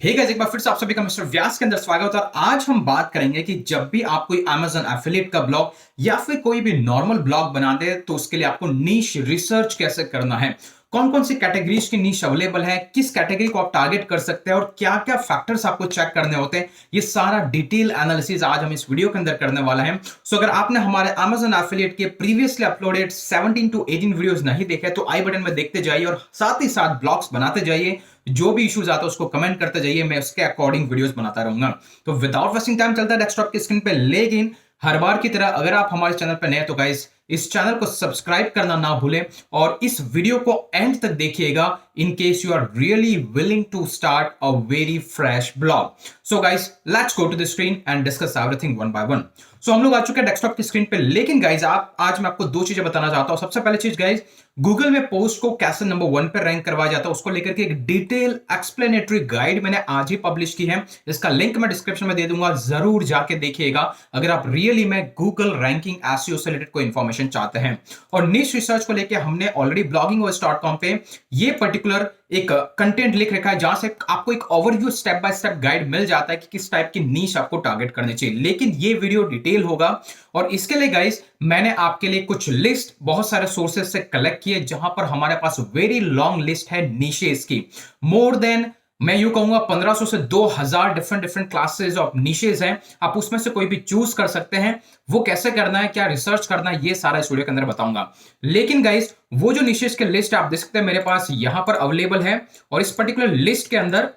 Hey guys, एक बार फिर से आप सभी का मिस्टर व्यास के अंदर स्वागत है। और आज हम बात करेंगे कि जब भी आप कोई Amazon एफिलिएट का ब्लॉग या फिर कोई भी नॉर्मल ब्लॉग बना दे तो उसके लिए आपको नीश रिसर्च कैसे करना है, कौन कौन सी कैटेगरीज की नीश अवेलेबल है, किस कैटेगरी को आप टारगेट कर सकते हैं और क्या क्या फैक्टर्स आपको चेक करने होते हैं। ये सारा डिटेल एनालिसिस आज हम इस वीडियो के अंदर करने वाला है। सो अगर आपने हमारे Amazon एफिलिएट के प्रीवियसली अपलोडेड 17 टू 18 वीडियोस नहीं देखे तो आई बटन में देखते जाइए और साथ ही साथ ब्लॉग्स बनाते जाइए। जो भी इश्यूज आता है उसको कमेंट करते जाइए, मैं उसके अकॉर्डिंग वीडियोस बनाता रहूंगा। तो विदाउट वेस्टिंग टाइम चलता है डेस्कटॉप की स्क्रीन पे। लेकिन हर बार की तरह अगर आप हमारे चैनल पे नए तो गाइस इस चैनल को सब्सक्राइब करना ना भूलें और इस वीडियो को एंड तक देखिएगा in case you are really willing to start a very fresh blog. So guys let's go to the screen and discuss everything one by one. So हम लोग आ चुके हैं डेस्कटॉप की स्क्रीन पे। लेकिन गाइस आज मैं आपको दो चीजें बताना चाहता हूं। सबसे पहले चीज गाइस, गूगल में पोस्ट को कैसे नंबर 1 पे रैंक करवाया जाता है उसको लेकर के एक डिटेल एक्सप्लेनेटरी गाइड मैंने आज ही पब्लिश की है। इसका लिंक मैं डिस्क्रिप्शन में दे दूंगा, जरूर जाके देखिएगा अगर आप रियली में गूगल रैंकिंग एसईओ से रिलेटेड कोई इंफॉर्मेशन चाहते हैं। और निश रिसर्च को लेकर हमने ऑलरेडी bloggingos.com पे ये पर्टिकुलर एक कंटेंट लिख रखा है जहां से आपको एक overview step by step guide मिल जाता है कि किस टाइप की नीश आपको टारगेट करनी चाहिए। लेकिन ये वीडियो डिटेल होगा और इसके लिए गाइस मैंने आपके लिए कुछ लिस्ट बहुत सारे सोर्सेज से कलेक्ट किए जहां पर हमारे पास वेरी लॉन्ग लिस्ट है नीशेस की। मोर देन मैं यूं कहूंगा 1500 से 2000 different different classes of niches हैं। आप उसमें से कोई भी चूज कर सकते हैं। वो कैसे करना है, क्या रिसर्च करना है, ये सारा इस वीडियो के अंदर बताऊंगा। लेकिन गाइस वो जो निशेस के लिस्ट आप देख सकते हैं मेरे पास यहां पर अवेलेबल है। और इस पर्टिकुलर लिस्ट के अंदर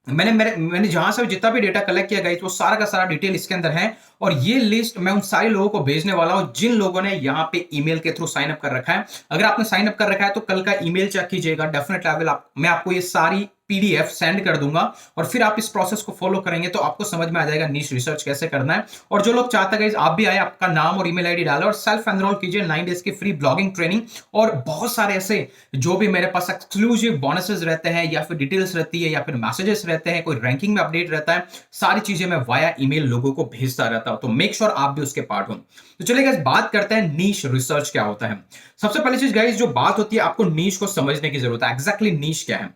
मैंने जहां से जितना भी डेटा कलेक्ट किया गाइस वो सारा का सारा डिटेल इसके अंदर है। और ये लिस्ट मैं उन सारे लोगों को भेजने वाला हूं जिन लोगों ने यहां पे ईमेल के थ्रू साइन अप कर रखा है। अगर आपने साइन अप कर रखा है तो कल का ईमेल चेक कीजिएगा, डेफिनेटली मैं आपको ये सारी पीडीएफ सेंड कर दूंगा और फिर आप इस प्रोसेस को फॉलो करेंगे तो आपको समझ में आ जाएगा नीश रिसर्च कैसे करना है। और जो लोग चाहते हैं आप भी आए, आपका नाम और ईमेल आईडी डालें और सेल्फ एनरोल कीजिए 9 डेज की फ्री ब्लॉगिंग ट्रेनिंग। और बहुत सारे ऐसे जो भी मेरे पास एक्सक्लूसिव बोनसेस रहते हैं या फिर डिटेल्स रहती है या फिर मैसेजेस रहते हैं, कोई रैंकिंग में अपडेट रहता है, सारी चीजें मैं वाया ईमेल लोगों को भेजता रहता हूं। तो मेक श्योर आप भी उसके पार्ट हो। तो चलिए गाइस बात करते हैं नीश रिसर्च क्या होता है। सबसे पहली चीज गाइस जो बात होती है, आपको नीश को समझने की जरूरत है। एग्जैक्टली नीश क्या है?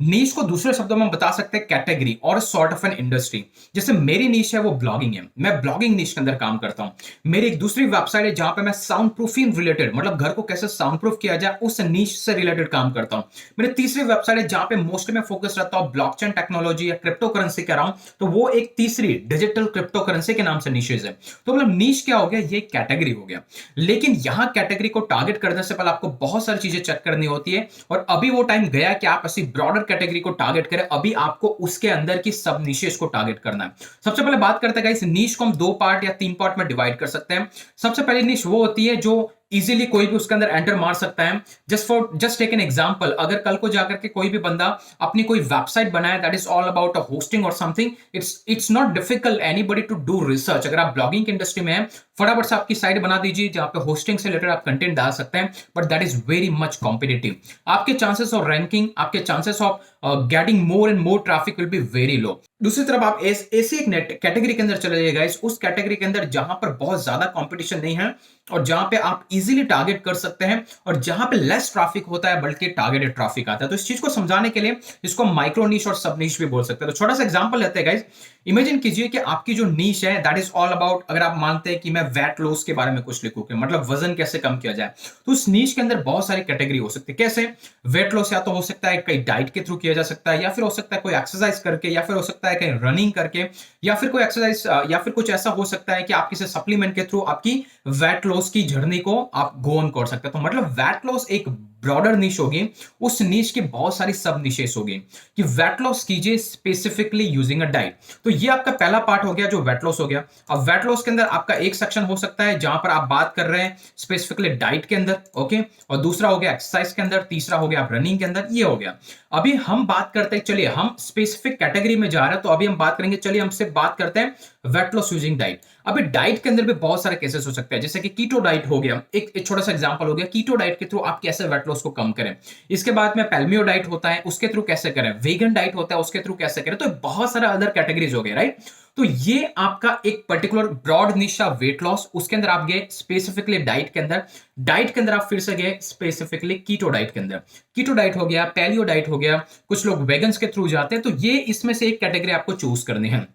नीश को दूसरे शब्दों में बता सकते हैं कैटेगरी और सॉर्ट ऑफ एन इंडस्ट्री। जैसे मेरी नीश है वो ब्लॉगिंग है, मैं ब्लॉगिंग नीश के अंदर काम करता हूं। मेरी एक दूसरी वेबसाइट है जहां पे मैं साउंड प्रूफिंग रिलेटेड, मतलब घर को कैसे साउंड प्रूफ किया जाए उस नीश से रिलेटेड काम करता हूं। मेरी तीसरी वेबसाइट है जहां पे मोस्टली मैं फोकस रहता हूं ब्लॉकचेन टेक्नोलॉजी या क्रिप्टो करेंसी कर रहा हूं, तो वो एक तीसरी डिजिटल क्रिप्टो करेंसी के नाम से नीशेज है। तो मतलब नीश क्या हो गया, ये कैटेगरी हो गया। लेकिन यहां कैटेगरी को टारगेट करने से पहले आपको बहुत सारी चीजें चेक करनी होती है। और अभी वो टाइम गया कि आप ऐसी ब्रॉडर कैटेगरी को टारगेट करें। अभी आपको उसके अंदर की सब निशेस को टारगेट करना है। सबसे पहले बात करते हैं गाइस, निश को हम 2 पार्ट या 3 पार्ट में डिवाइड कर सकते हैं। सबसे पहली निश वो होती है जो इजीली कोई भी उसके अंदर एंटर मार सकता है। जस्ट टेक एन एग्जांपल, अगर कल को जाकर के कोई भी बंदा अपनी कोई वेबसाइट बनाए that is all about a hosting और something, it's not difficult anybody to do research. अगर आप ब्लॉगिंग की इंडस्ट्री में हैं, फटाफट से आपकी साइट बना दीजिए जहां पे होस्टिंग से रिलेटेड आप कंटेंट डाल सकते हैं, but that is very much competitive. आपके चांसेस ऑफ रैंकिंग, आपके chances of getting more and more traffic will be very low. दूसरी तरफ आप ऐसी एक नेट कैटेगरी के अंदर चले जाइए उस कैटेगरी के अंदर जहां पर बहुत ज्यादा कंपटीशन नहीं है और जहां पे आप इजीली टारगेट कर सकते हैं और जहां पे लेस ट्रैफिक होता है बल्कि टारगेटेड ट्रैफिक आता है। तो इस चीज को समझाने के लिए इसको माइक्रो नीश और सब नीश भी बोल सकते हैं। तो छोटा सा एग्जांपल लेते हैं गाइस। इमेजिन कीजिए कि आपकी जो नीश है दैट इज ऑल अबाउट, अगर आप मानते हैं कि मैं वेट लॉस के बारे में कुछ लिखूं कि मतलब वजन कैसे कम किया जाए, तो उस नीश के अंदर बहुत सारी कैटेगरी हो सकती है। कैसे? वेट लॉस या तो हो सकता है कहीं डाइट के थ्रू किया जा सकता है, या फिर हो सकता है कोई एक्सरसाइज करके, या फिर हो सकता है कहीं रनिंग करके, या फिर कोई एक्सरसाइज, या फिर कुछ ऐसा हो सकता है कि आप किसी सप्लीमेंट के थ्रू आपकी वेट लॉस की जर्नी को आप गो ऑन कर सकते हैं। तो मतलब वेट लॉस एक ब्रॉडर निश होगी। उस निश की बहुत सारी सब निशेस होगी कि वेट लॉस कीजिए स्पेसिफिकली यूजिंग अ डाइट। तो ये आपका पहला पार्ट हो गया जो वेट लॉस हो गया। अब वेट लॉस के अंदर आपका एक सेक्शन हो सकता है जहां पर आप बात कर रहे हैं स्पेसिफिकली डाइट के अंदर, ओके, और दूसरा हो गया एक्सरसाइज के अंदर, तीसरा हो गया आप रनिंग के अंदर, ये हो गया। अभी हम बात करते हैं, चलिए हम स्पेसिफिक कैटेगरी में जा रहे हैं, तो अभी हम बात करेंगे, चलिए हमसे बात करते हैं वेट लॉस यूजिंग डाइट। अभी डाइट के अंदर भी बहुत सारे केसेस हो सकते हैं, जैसे कि कीटो डाइट हो गया, एक छोटा सा एग्जांपल हो गया। कीटो डाइट के थ्रू आप कैसे वेट लॉस को कम करें। इसके बाद में पैल्मियो डाइट होता है, उसके थ्रू कैसे करें। वेगन डाइट होता है, उसके थ्रू कैसे करें। तो बहुत सारे अदर कैटेगरीज हो गए, राइट। तो ये आपका एक पर्टिकुलर ब्रॉड निशा वेट लॉस, उसके अंदर आप गए स्पेसिफिकली डाइट के अंदर, डाइट के अंदर आप फिर से गए स्पेसिफिकली कीटो डाइट के अंदर, कीटो डाइट हो गया, पैलियो डाइट हो गया, कुछ लोग वेगन्स के थ्रू जाते हैं, तो ये इसमें से एक कैटेगरी आपको चूज करनी है।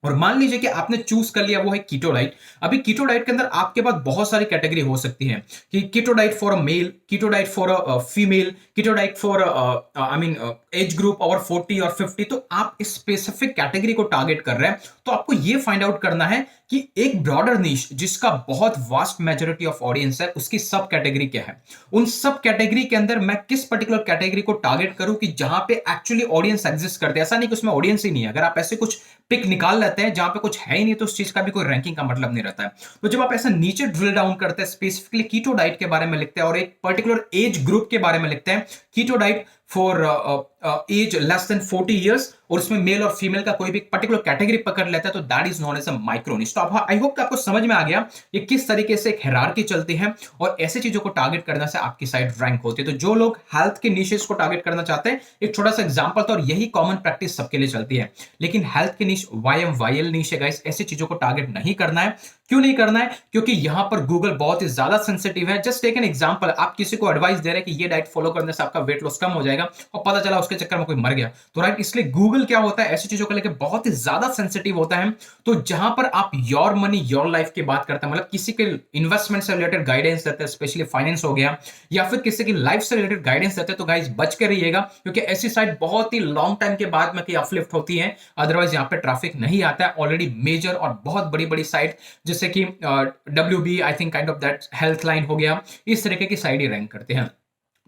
और मान लीजिए कि आपने चूज कर लिया वो है कीटो डाइट। अभी कीटो डाइट के अंदर आपके पास बहुत सारी कैटेगरी हो सकती है कि keto diet for a male, keto diet for a female, keto diet for I mean age group और 40 और 50। तो आप इस स्पेसिफिक कैटेगरी को टारगेट कर रहे हैं, तो आपको ये फाइंड आउट करना है कि एक ब्रॉडर नीश जिसका बहुत वास्ट मेजोरिटी ऑफ ऑडियंस है, उसकी सब कैटेगरी क्या है। उन सब कैटेगरी के अंदर मैं किस पर्टिकुलर कैटेगरी को टारगेट करूं कि जहां पे एक्चुअली ऑडियंस एग्जिस्ट करते हैं। ऐसा नहीं कि उसमें ऑडियंस ही नहीं है, अगर आप ऐसे कुछ पिक निकाल लेते हैं जहां पे कुछ है ही नहीं, तो उस चीज का भी कोई रैंकिंग का मतलब नहीं रहता है। तो जब आप ऐसा नीचे ड्रिल डाउन करते हैं, स्पेसिफिकली कीटो डाइट के बारे में लिखते हैं और एक पर्टिकुलर एज ग्रुप के बारे में लिखते हैं, keto diet for age less than 40 years, और उसमें मेल और फीमेल का कोई भी पर्टिकुलर कैटेगरी पकड़ लेता है, तो that is known as a microniche. तो आई होप कि आपको समझ में आ गया ये किस तरीके से एक हायरार्की चलती है और ऐसी चीजों को टारगेट करने से आपकी साइट रैंक होती है। तो जो लोग हेल्थ के निशेस को टारगेट करना चाहते हैं, एक छोटा सा एग्जांपल था, और यही कॉमन प्रैक्टिस सबके लिए चलती है। लेकिन हेल्थ के निश वाईएम वाईएल निश है गाइस, ऐसी चीजों को टारगेट नहीं करना है। क्यों नहीं करना है? क्योंकि यहां पर गूगल बहुत ही ज्यादा सेंसिटिव है। जस्ट टेक एन एग्जांपल, आप किसी को एडवाइस दे रहे हैं कि ये डाइट फॉलो करने से आपका वेट लॉस कम हो जाएगा, और पता चला उसके चक्कर में कोई मर गया, तो राइट, इसलिए गूगल क्या होता है, ऐसी चीजों को लेकर बहुत ही ज्यादा सेंसिटिव होता है। तो जहां पर आप योर मनी योर लाइफ की बात करते हैं, मतलब किसी के इन्वेस्टमेंट से रिलेटेड गाइडेंस देते हैं, स्पेशली फाइनेंस हो गया, या फिर किसी की लाइफ से रिलेटेड गाइडेंस देते हैं, तो गाइस बच के रहिएगा, क्योंकि ऐसी साइट बहुत ही लॉन्ग टाइम के बाद में अपलिफ्ट होती है। अदरवाइज यहाँ पे ट्रैफिक नहीं आता है। ऑलरेडी मेजर और बहुत बड़ी बड़ी साइट जैसे कि WB, I think kind of that, health line हो गया, इस तरीके की साइट ही रैंक करते हैं।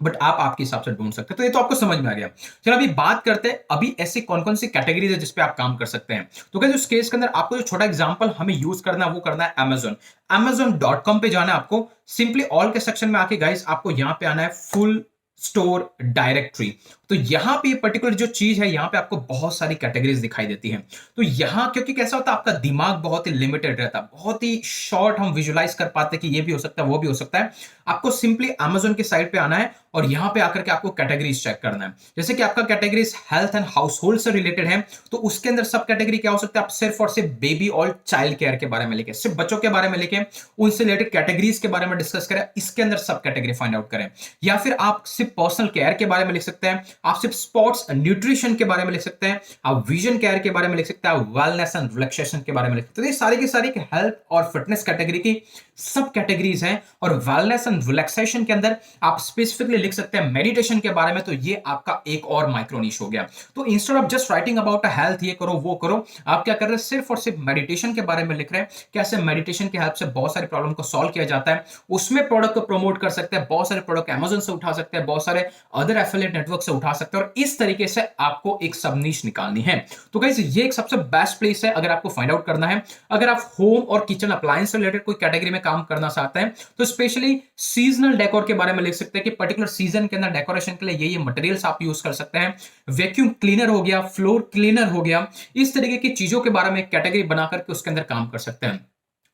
बट आप आपके हिसाब से ढूंढ सकते हैं। तो ये तो आपको समझ में आ गया। चलो अभी बात करते हैं अभी ऐसी कौन कौन सी कैटेगरीज है जिस पे आप काम कर सकते हैं। तो क्या उस केस के अंदर आपको जो छोटा एग्जांपल हमें यूज करना है वो करना है Amazon। Amazon.com पे जाना है आपको। सिंपली ऑल के सेक्शन में आके गाइस आपको यहां पे आना है फुल स्टोर डायरेक्टरी। तो यहां पे पर्टिकुलर जो चीज है, यहां पे आपको बहुत सारी कैटेगरीज दिखाई देती हैं। तो यहां क्योंकि कैसा होता है, आपका दिमाग बहुत ही लिमिटेड रहता है, बहुत ही शॉर्ट हम विजुलाइज कर पाते हैं कि ये भी हो सकता है वो भी हो सकता है। आपको सिंपली Amazon की साइट पे आना है और यहां पे आकर के आपको कैटेगरीज चेक करना है। जैसे कि आपका categories health and house hold से रिलेटेड है, तो उसके अंदर सब कैटेगरी क्या हो सकता है, आप सिर्फ और सिर्फ बेबी और चाइल्ड केयर के बारे में लिखे, सिर्फ बच्चों के बारे में लिखे, उनसे रिलेटेड कैटेगरीज के बारे में डिस्कस करें, इसके अंदर सब कैटेगरी फाइंड आउट करें। या फिर आप सिर्फ पर्सनल केयर के बारे में लिख सकते हैं, आप सिर्फ स्पोर्ट्स न्यूट्रिशन के बारे में लिख सकते हैं, आप विजन केयर के बारे में लिख सकते हैं, आप वेलनेस एंड रिलैक्सेशन के बारे में लिख सकते हैं। तो ये सारी की सारी हेल्थ और फिटनेस कैटेगरी की सब कैटेगरीज हैं। और वेलनेस एंड रिलैक्सेशन के अंदर आप स्पेसिफिकली लिख सकते हैं मेडिटेशन के बारे में, तो ये आपका एक और माइक्रो निश हो गया। तो instead of just writing about a health, ये करो वो करो, आप क्या कर रहे हैं, सिर्फ और सिर्फ मेडिटेशन के बारे में लिख रहे हैं, कैसे मेडिटेशन की हेल्प से बहुत सारे प्रॉब्लम को सॉल्व किया जाता है। उसमें प्रोडक्ट को प्रमोट कर सकते हैं, बहुत सारे प्रोडक्ट Amazon से उठा सकते हैं, बहुत सारे अदर एफिलिएट नेटवर्क से उठा सकते हैं, और इस तरीके से आपको एक सब नीश निकालनी है। तो गाइस ये एक सबसे बेस्ट प्लेस है अगर आपको फाइंड आउट करना है। अगर आप होम और किचन अप्लायंस से रिलेटेड कोई कैटेगरी में काम करना चाहते हैं, तो स्पेशली सीजनल डेकोर के बारे में लिख सकते हैं कि पर्टिकुलर सीजन के अंदर डेकोरेशन के लिए ये मटेरियल्स आप यूज कर सकते हैं। वैक्यूम क्लीनर हो गया, फ्लोर क्लीनर हो गया, इस तरीके की चीजों के बारे में एक कैटेगरी बनाकर के उसके अंदर काम कर सकते हैं।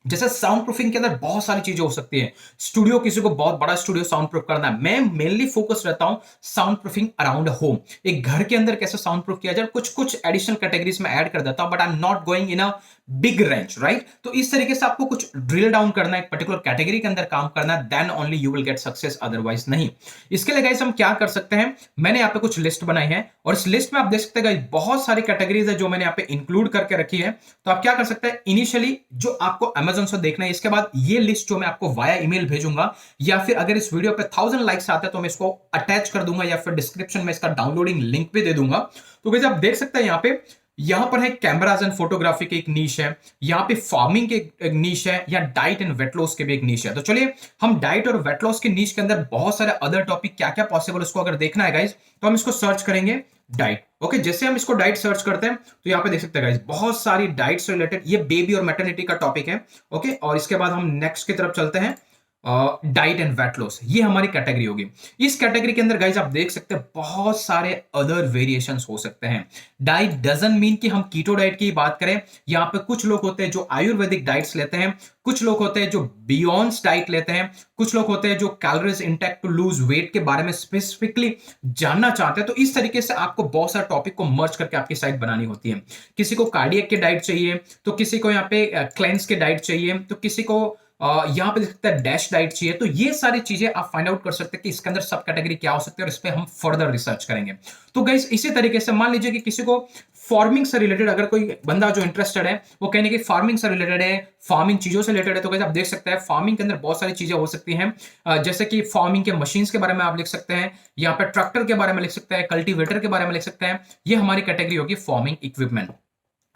जैसे साउंड प्रूफिंग के अंदर बहुत सारी चीजें हो सकती है। स्टूडियो, किसी को बहुत बड़ा स्टूडियो साउंड प्रूफ करना है, मैं मेनली फोकस रहता हूं साउंड प्रूफिंग अराउंड होम। एक घर के अंदर कैसे साउंड प्रूफ किया जाए, कुछ कुछ एडिशनल कैटेगरीज में ऐड कर देता हूं, but I am not going in a big range, right. तो इस तरीके से आपको कुछ ड्रिल डाउन करना है, एक पर्टिकुलर कैटेगरी के अंदर काम करना है, then only you will get success, otherwise नहीं। इसके लिए गाइस हम क्या कर सकते हैं, मैंने यहाँ पे कुछ लिस्ट बनाई है, और इस लिस्ट में आप देख सकते हैं गाइस बहुत सारी कैटेगरीज है जो मैंने यहाँ पे इंक्लूड करके रखी है। तो आप क्या कर सकते हैं, इनिशियली जो आपको Amazon से देखना है, इसके बाद ये लिस्ट जो मैं आपको वाया ईमेल भेजूंगा, या फिर अगर इस वीडियो पे 1000 लाइक्स आते हैं तो मैं इसको अटैच कर दूंगा, या फिर डिस्क्रिप्शन में इसका डाउनलोडिंग लिंक भी दे दूंगा। तो गाइस आप देख सकते हैं यहां पर है कैमराज एंड फोटोग्राफी की एक नीश है, यहां पे फार्मिंग की एक नीश है, या डाइट एंड वेट लॉस की भी एक नीश है। तो चलिए हम डाइट और वेट लॉस की नीश के अंदर बहुत सारे अदर टॉपिक क्या क्या पॉसिबल उसको अगर देखना है गाइस, तो हम इसको सर्च करेंगे डाइट। ओके, जैसे हम इसको डाइट सर्च करते हैं तो यहाँ पे देख सकते हैं गाइस बहुत सारी डाइट से रिलेटेड, ये बेबी और मैटरनिटी का टॉपिक है। ओके, और इसके बाद हम नेक्स्ट की तरफ चलते हैं। डाइट एंड वेट लॉस, ये हमारी कैटेगरी होगी। इस कैटेगरी के अंदर गाइज आप देख सकते हैं बहुत सारे अदर वेरिएशंस हो सकते हैं। डाइट डजंट मीन कि हम कीटो डाइट की बात करें। यहाँ पे कुछ लोग होते हैं जो आयुर्वेदिक डाइट्स लेते हैं, कुछ लोग होते हैं जो बियॉन्ड्स डाइट लेते हैं, कुछ लोग होते हैं जो calories intake to lose weight के बारे में स्पेसिफिकली जानना चाहते हैं। तो इस तरीके से आपको बहुत सारे टॉपिक को मर्ज करके आपकी साइट बनानी होती है। किसी को कार्डियक की डाइट चाहिए, तो किसी को यहाँ पे क्लेंस के डाइट चाहिए, तो किसी को यहाँ पे देख सकते हैं डैश डाइट चाहिए। तो ये सारी चीजें आप फाइंड आउट कर सकते हैं कि इसके अंदर सब कैटेगरी क्या हो सकती है, और इस पे हम फर्दर रिसर्च करेंगे। तो गाइस इसी तरीके से मान लीजिए कि किसी को फार्मिंग से रिलेटेड अगर कोई बंदा जो इंटरेस्टेड है, वो कहने की फार्मिंग से रिलेटेड है, फार्मिंग चीजों से रिलेटेड है, तो गाइस आप देख सकते हैं फार्मिंग के अंदर बहुत सारी चीजें हो सकती हैं। जैसे कि फार्मिंग के मशीन्स के बारे में आप लिख सकते हैं, यहाँ पे ट्रैक्टर के बारे में लिख सकते हैं, कल्टीवेटर के बारे में लिख सकते हैं। ये हमारी कैटेगरी होगी फार्मिंग इक्विपमेंट।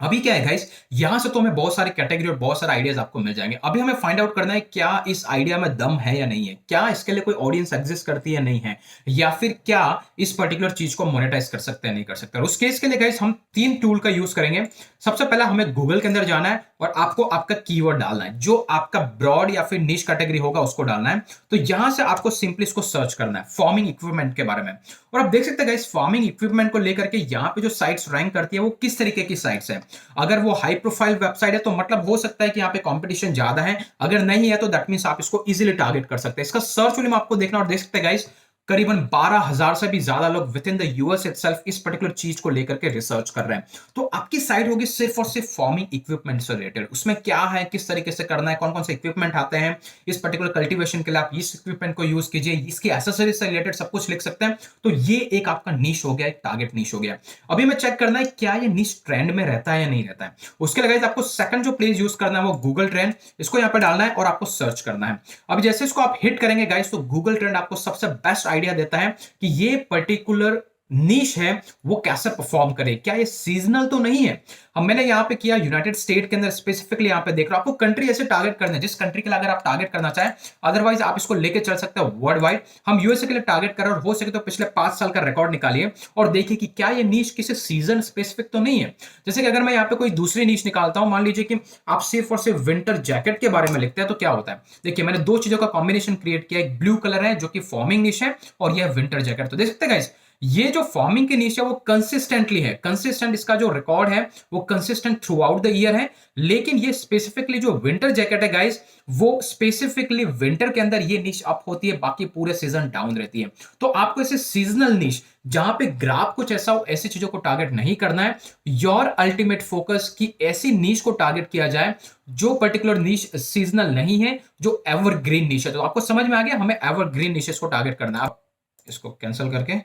अभी क्या है गाइस, यहां से तो हमें बहुत सारी कैटेगरी और बहुत सारे आइडियाज आपको मिल जाएंगे। अभी हमें फाइंड आउट करना है क्या इस आइडिया में दम है या नहीं है, क्या इसके लिए कोई ऑडियंस एग्जिस्ट करती है नहीं है, या फिर क्या इस पर्टिकुलर चीज को मोनेटाइज कर सकते हैं नहीं कर सकते। और उस केस के लिए गाइस हम 3 टूल का यूज करेंगे। सबसे पहला हमें गूगल के अंदर जाना है और आपको आपका कीवर्ड डालना है, जो आपका ब्रॉड या फिर निश कैटेगरी होगा उसको डालना है। तो यहां से आपको सिंपली इसको सर्च करना है फार्मिंग इक्विपमेंट के बारे में। और आप देख सकते हैं गाइस फार्मिंग इक्विपमेंट को लेकर के यहां पे जो साइट्स रैंक करती है वो किस तरीके की साइट्स है। अगर वो हाई प्रोफाइल वेबसाइट है तो मतलब हो सकता है कि यहाँ पे कंपटीशन ज्यादा है, अगर नहीं है तो दैट मींस आप इसको इजीली टारगेट कर सकते हैं। इसका सर्च वॉल्यूम आपको देखना और देख सकते हैं गाइस करीबन 12,000 से भी ज्यादा लोग with in the US itself इस पर्टिकुलर चीज को लेकर के रिसर्च कर रहे हैं। तो आपकी साइट होगी सिर्फ और सिर्फ फार्मिंग इक्विपमेंट से रिलेटेड। उसमें क्या है, किस तरीके से करना है, कौन कौन से इक्विपमेंट आते हैं इस पर्टिकुलर कल्टीवेशन के लिए, आप इस इक्विपमेंट को यूज कीजिए, इसकी एसेसरीज से रिलेटेड सब कुछ लिख सकते हैं। तो ये एक आपका नीश हो गया, एक टारगेट नीश हो गया। अभी हमें चेक करना है क्या ये नीश ट्रेंड में रहता है या नहीं रहता है। उसके लिए आपको सेकंड जो प्लेस यूज करना है वो गूगल ट्रेंड, इसको यहां पर डालना है और आपको सर्च करना है। अब जैसे इसको आप हिट करेंगे गाइस तो गूगल ट्रेंड आपको सबसे बेस्ट आइडिया देता है कि ये पर्टिकुलर नीश है वो कैसे परफॉर्म करे, क्या ये सीजनल तो नहीं है। अब मैंने यहां पे किया यूनाइटेड स्टेट के अंदर, स्पेसिफिकली यहां पे देख रहा हूं। आपको कंट्री ऐसे टारगेट करना है जिस कंट्री के लिए अगर आप टारगेट करना चाहें, अदरवाइज आप इसको लेके चल सकते हैं वर्ल्ड वाइड। हम यूएसए के लिए टारगेट कर रहे हैं और हो सके तो पिछले 5 साल का रिकॉर्ड निकालिए और देखिए कि क्या ये नीश किसी सीजन स्पेसिफिक तो नहीं है। जैसे कि अगर मैं यहाँ पे कोई दूसरी नीश निकालता हूं, मान लीजिए कि आप सिर्फ और सिर्फ विंटर जैकेट के बारे में लिखते हैं, तो क्या होता है देखिए मैंने 2 चीजों का कॉम्बिनेशन क्रिएट किया। एक ब्लू कलर है जो कि फॉर्मिंग नीश है और यह विंटर जैकेट। तो देख सकते हैं गाइस ये जो फार्मिंग की नीश है वो कंसिस्टेंटली है, कंसिस्टेंट इसका जो रिकॉर्ड है वो consistent through out the year है। लेकिन ये स्पेसिफिकली जो विंटर जैकेट है गाइस, वो स्पेसिफिकली विंटर के अंदर ये नीश अप होती है, बाकी पूरे सीजन डाउन रहती है। तो आपको ऐसे सीजनल नीश जहां पे ग्राफ कुछ ऐसा हो, ऐसी चीजों को टारगेट नहीं करना है। योर अल्टीमेट फोकस की ऐसी नीश को टारगेट किया जाए जो पर्टिकुलर नीश सीजनल नहीं है, जो एवरग्रीन नीश है। तो आपको समझ में आ गया, हमें एवरग्रीन नीशेस को टारगेट करना है। आप इसको कैंसिल करके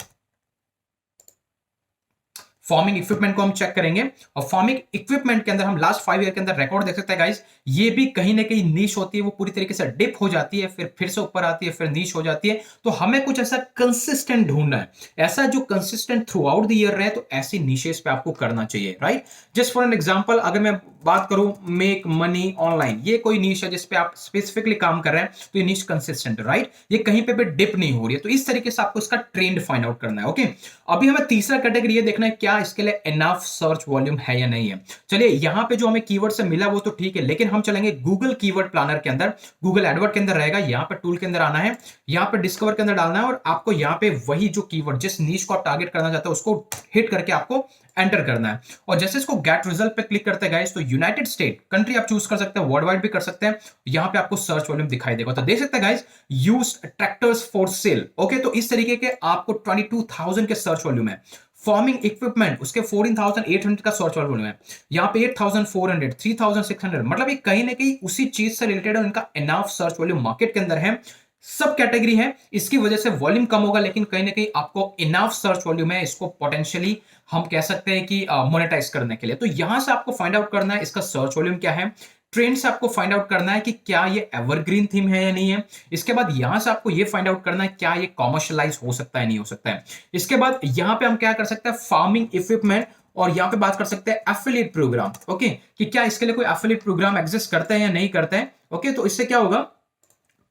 फार्मिंग इक्विपमेंट को हम चेक करेंगे। और फार्मिंग इक्विपमेंट के अंदर हम लास्ट 5 ईयर के अंदर रिकॉर्ड देख सकते हैं गाइस, ये भी कहीं ना कहीं नीश होती है, वो पूरी तरीके से डिप हो जाती है, फिर से ऊपर आती है, फिर नीश हो जाती है। तो हमें कुछ ऐसा कंसिस्टेंट ढूंढना है, ऐसा जो consistent through out the year रहे। तो ऐसी नीशेस पे आपको करना चाहिए, right. Just for an example अगर मैं बात करूं मेक मनी ऑनलाइन, ये कोई नीश है जिसपे आप स्पेसिफिकली काम कर रहे हैं, तो ये नीश कंसिस्टेंट है, राइट। ये कहीं पे भी डिप नहीं हो रही है। तो इस तरीके से आपको इसका ट्रेंड फाइंड आउट करना है। ओके, अभी हमें तीसरा कैटेगरी ये देखना है क्या इसके लिए इनफ सर्च वॉल्यूम है या नहीं है। चलिए यहां पे जो हमें कीवर्ड से मिला वो तो ठीक है, लेकिन हम चलेंगे गूगल कीवर्ड प्लानर के अंदर, गूगल एडवर्ड के अंदर रहेगा। यहां पे टूल के अंदर आना है, यहां पे डिस्कवर के अंदर डालना है और आपको यहां पे वही जो कीवर्ड जिस नीश को आप टारगेट करना चाहते हो उसको हिट करके आपको एंटर करना है। और जैसे इसको गेट रिजल्ट पे क्लिक करते हैं गाइस, तो यूनाइटेड स्टेट कंट्री आप चूज कर सकते हैं, वर्ल्ड वाइड भी कर सकते हैं। यहां पे आपको सर्च वॉल्यूम दिखाई देगा, तो देख सकते हैं guys used tractors for sale. Okay, तो इस तरीके के आपको 22,000 के सर्च वॉल्यूम है। फार्मिंग इक्विपमेंट उसके 14,800 का सर्च वॉल्यूम है, यहाँ पे 8,400, 3,600, मतलब ये कहीं ना कहीं उसी चीज से रिलेटेड इनका इनफ सर्च वॉल्यूम मार्केट के अंदर है। सब कैटेगरी है, इसकी वजह से वॉल्यूम कम होगा, लेकिन कहीं ना कहीं आपको इनफ सर्च वॉल्यूम है, इसको पोटेंशियली हम कह सकते हैं कि मोनेटाइज करने के लिए। तो यहां से आपको फाइंड आउट करना है इसका सर्च वॉल्यूम क्या है। ट्रेंड से आपको फाइंड आउट करना है कि क्या ये एवरग्रीन थीम है या नहीं है। इसके बाद यहां से आपको ये फाइंड आउट करना है क्या ये कॉमर्शियलाइज हो सकता है नहीं हो सकता है। इसके बाद यहां पे हम क्या कर सकते हैं फार्मिंग इक्विपमेंट, और यहां पे बात कर सकते हैं एफिलिएट प्रोग्राम। ओके, कि क्या इसके लिए कोई एफिलिएट प्रोग्राम एग्जिस्ट करते हैं या नहीं करते हैं। ओके, तो इससे क्या होगा,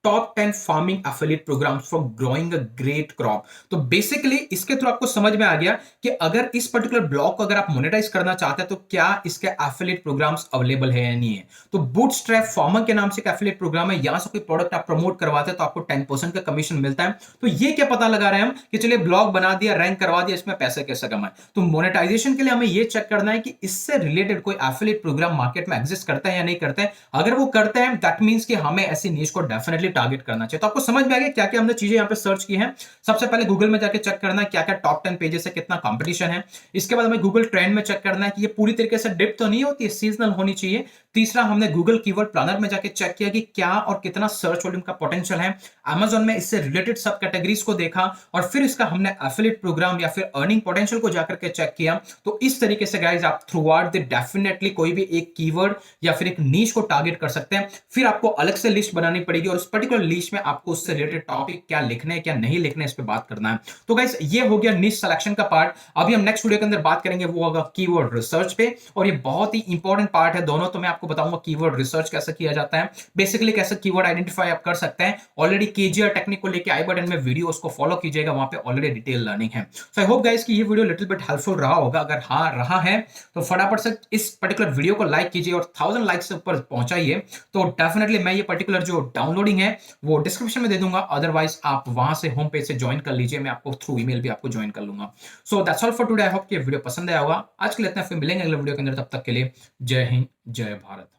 top 10 farming affiliate programmes for growing a great crop. तो बेसिकली इसके थ्रू आपको समझ में आ गया कि अगर इस पर्टिकुलर ब्लॉग को अगर आप मोनेटाइज करना चाहते हैं तो क्या इसके एफिलिएट प्रोग्राम्स अवेलेबल है या नहीं है। तो बूटस्ट्रैप फार्मर के नाम से एक एफिलिएट प्रोग्राम है, यहां से कोई प्रोडक्ट आप प्रमोट करवाते हैं तो आपको 10% का कमीशन मिलता है। तो ये क्या पता लगा रहे हैं हम कि चलिए ब्लॉग बना दिया, रैंक करवा दिया, इसमें पैसे कैसे कमाए। तो मोनेटाइजेशन के लिए हमें ये चेक करना है कि इससे रिलेटेड कोई एफिलिएट प्रोग्राम मार्केट में एग्जिस्ट करता है या नहीं करता है। अगर वो करते हैं दैट मींस कि हमें ऐसी नीश को डेफिनेटली टारगेट करना चाहिए। तो आपको समझ में आ गया क्या क्या हमने चीजें यहाँ पे सर्च की हैं। सबसे पहले गूगल में जाके चेक करना है क्या क्या टॉप 10 पेजेस है, कितना कंपटीशन है। इसके बाद हमें गूगल ट्रेंड में चेक करना है कि ये पूरी तरीके से डिप तो नहीं होती है, सीजनल होनी चाहिए। तीसरा हमने गूगल कीवर्ड प्लानर में जाके चेक किया कि क्या और कितना सर्च वॉल्यूम का पोटेंशियल है। अमेजन में इससे रिलेटेड सब कैटेगरीज को देखा और फिर इसका हमने एफिलिएट प्रोग्राम या फिर अर्निंग पोटेंशियल को जाकर के चेक किया। तो इस तरीके से गाइस आप थ्रू आउट द डेफिनेटली कोई भी एक कीवर्ड या फिर एक नीश को टारगेट कर सकते हैं। फिर आपको अलग से लिस्ट बनानी पड़ेगी और उस पर्टिकुलर लिस्ट में आपको उससे रिलेटेड टॉपिक क्या लिखने हैं क्या नहीं लिखने इस पे बात करना है। तो गाइस ये हो गया नीश सिलेक्शन का पार्ट। अभी हम नेक्स्ट वीडियो के अंदर बात करेंगे वो होगा कीवर्ड रिसर्च पे, और ये बहुत ही इंपॉर्टेंट पार्ट है दोनों। तो मैं आपको बताऊंगा कीवर्ड रिसर्च कैसे किया जाता है, बेसिकली कैसे कीवर्ड आइडेंटिफाई आप कर सकते हैं। ऑलरेडी केजीआर टेक्निक को लेके आई बटन में वीडियो उसको फॉलो कीजिएगा, वहां पे ऑलरेडी डिटेल लर्निंग है। सो आई होप गाइस कि ये वीडियो लिटिल बिट हेल्पफुल रहा होगा। अगर हाँ रहा है तो फटाफट से इस पर्टिकुलर वीडियो को लाइक कीजिए और 1000 लाइक्स से ऊपर पहुंचाइए। तो डेफिनेटली मैं ये पर्टिकुलर जो डाउनलोडिंग है वो डिस्क्रिप्शन में दे दूंगा, अदरवाइज आप वहां से होम पेज से ज्वाइन कर लीजिए, मैं आपको थ्रू ईमेल भी आपको ज्वाइन कर लूंगा। So that's all for today. I hope कि वीडियो पसंद आया होगा। आज के लिए इतना, फिर मिलेंगे अगले वीडियो के अंदर, तब तक के लिए जय हिंद जय भारत।